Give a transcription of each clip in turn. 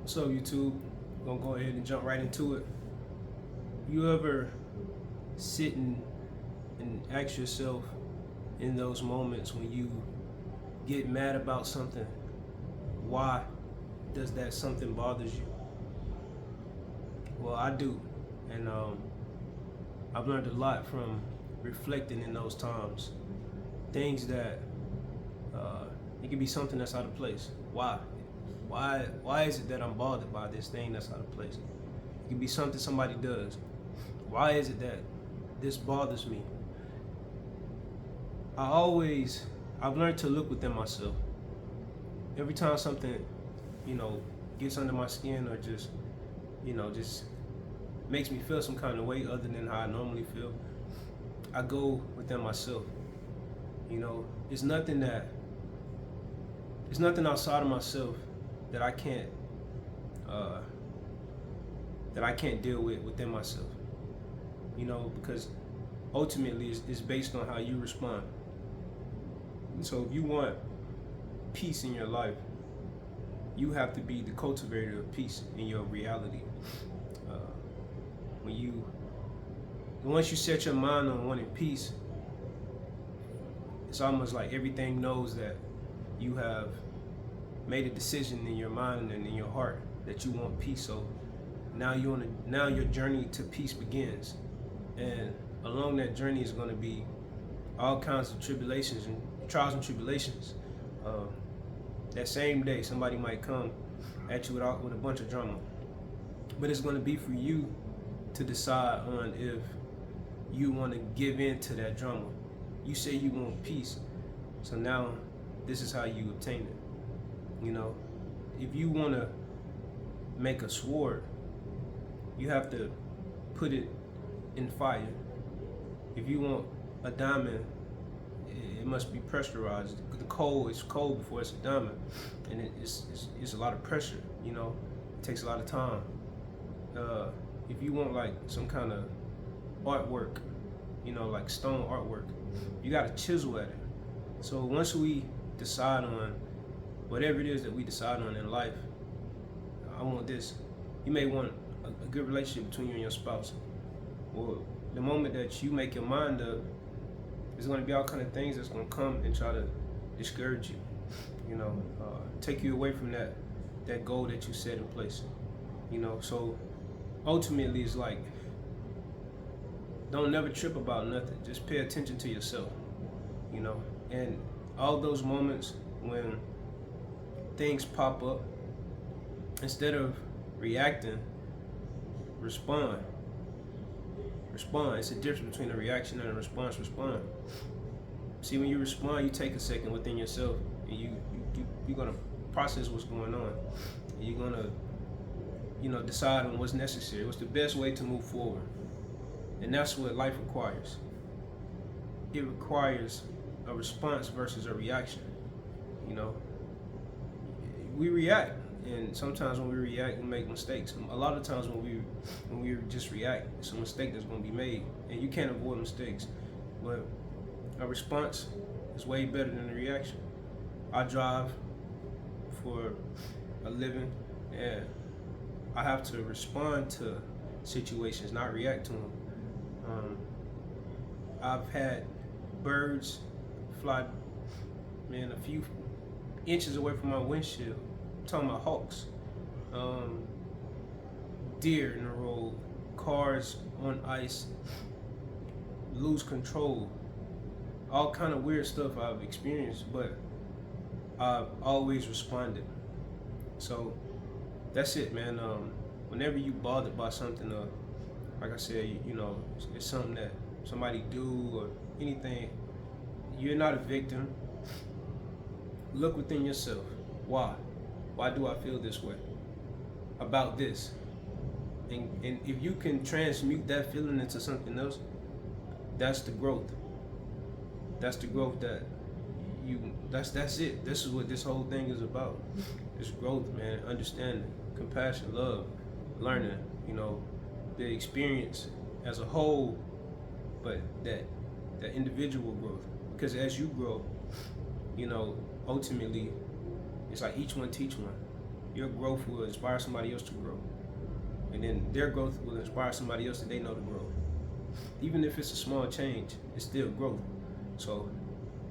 So YouTube, gonna go ahead and jump right into it. You ever sit and ask yourself in those moments when you get mad about something, why does that something bothers you? Well, I do, and I've learned a lot from reflecting in those times. Things that it can be something that's out of place. Why? Why is it that I'm bothered by this thing that's out of place? It can be something somebody does. Why is it that this bothers me? I've learned to look within myself. Every time something, you know, gets under my skin or just makes me feel some kind of way other than how I normally feel, I go within myself. You know, it's nothing outside of myself that uh, I can't deal with within myself. You know, because ultimately it's based on how you respond. So if you want peace in your life, you have to be the cultivator of peace in your reality. Uh, once you set your mind on wanting peace, it's almost like everything knows that you have made a decision in your mind and in your heart that you want peace. So now your journey to peace begins, and along that journey is going to be all kinds of tribulations and trials and tribulations. That same day, somebody might come at you with a bunch of drama, but it's going to be for you to decide on if you want to give in to that drama. You say you want peace, so now this is how you obtain it. You know, if you want to make a sword, you have to put it in fire. If you want a diamond, it must be pressurized. The coal is cold before it's a diamond, and it's a lot of pressure. You know, it takes a lot of time. If you want like some kind of artwork, you know, like stone artwork, you got to chisel at it. So once we decide on whatever it is that we decide on in life, I want this. You may want a good relationship between you and your spouse. Well, the moment that you make your mind up, there's going to be all kind of things that's going to come and try to discourage you. You know, take you away from that goal that you set in place. You know, so ultimately it's like, don't never trip about nothing. Just pay attention to yourself. You know, and all those moments when things pop up, instead of reacting, respond. It's a difference between a reaction and a response. Respond. See, when you respond, you take a second within yourself, and you're gonna process what's going on. And you're gonna, you know, decide on what's necessary, what's the best way to move forward. And that's what life requires. It requires a response versus a reaction. You know, we react, and sometimes when we react, we make mistakes. A lot of times when we just react, it's a mistake that's going to be made, and you can't avoid mistakes. But a response is way better than a reaction. I drive for a living, and I have to respond to situations, not react to them. I've had birds fly, man, a few inches away from my windshield. I'm talking about hawks, deer in the road, cars on ice, lose control, all kind of weird stuff I've experienced, but I've always responded. So that's it, man. Whenever you bothered by something, like I said, you know, it's something that somebody do or anything, you're not a victim. Look within yourself. Why? Why do I feel this way about this? And if you can transmute that feeling into something else, that's the growth. That's the growth that's it. This is what this whole thing is about. It's growth, man. Understanding, compassion, love, learning, you know, the experience as a whole, but that individual growth. Because as you grow, you know, ultimately, it's like each one teach one. your growth will inspire somebody else to grow, and then their growth will inspire somebody else that they know to grow. Even if it's a small change, it's still growth. So,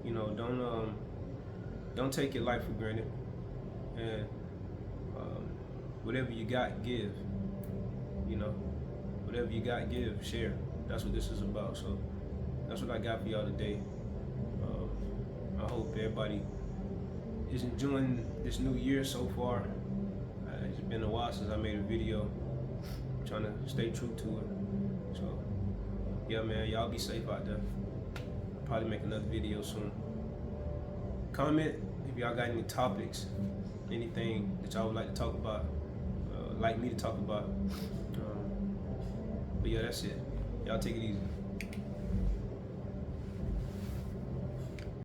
you know, don't take your life for granted, and whatever you got, give. You know, whatever you got, give, share. That's what this is about. So that's what I got for y'all today. I hope everybody is enjoying this new year so far. It's been a while since I made a video. I'm trying to stay true to it. So yeah, man, y'all be safe out there. I'll probably make another video soon. Comment if y'all got any topics, anything that y'all would like to talk about, like me to talk about. But yeah, that's it. Y'all take it easy.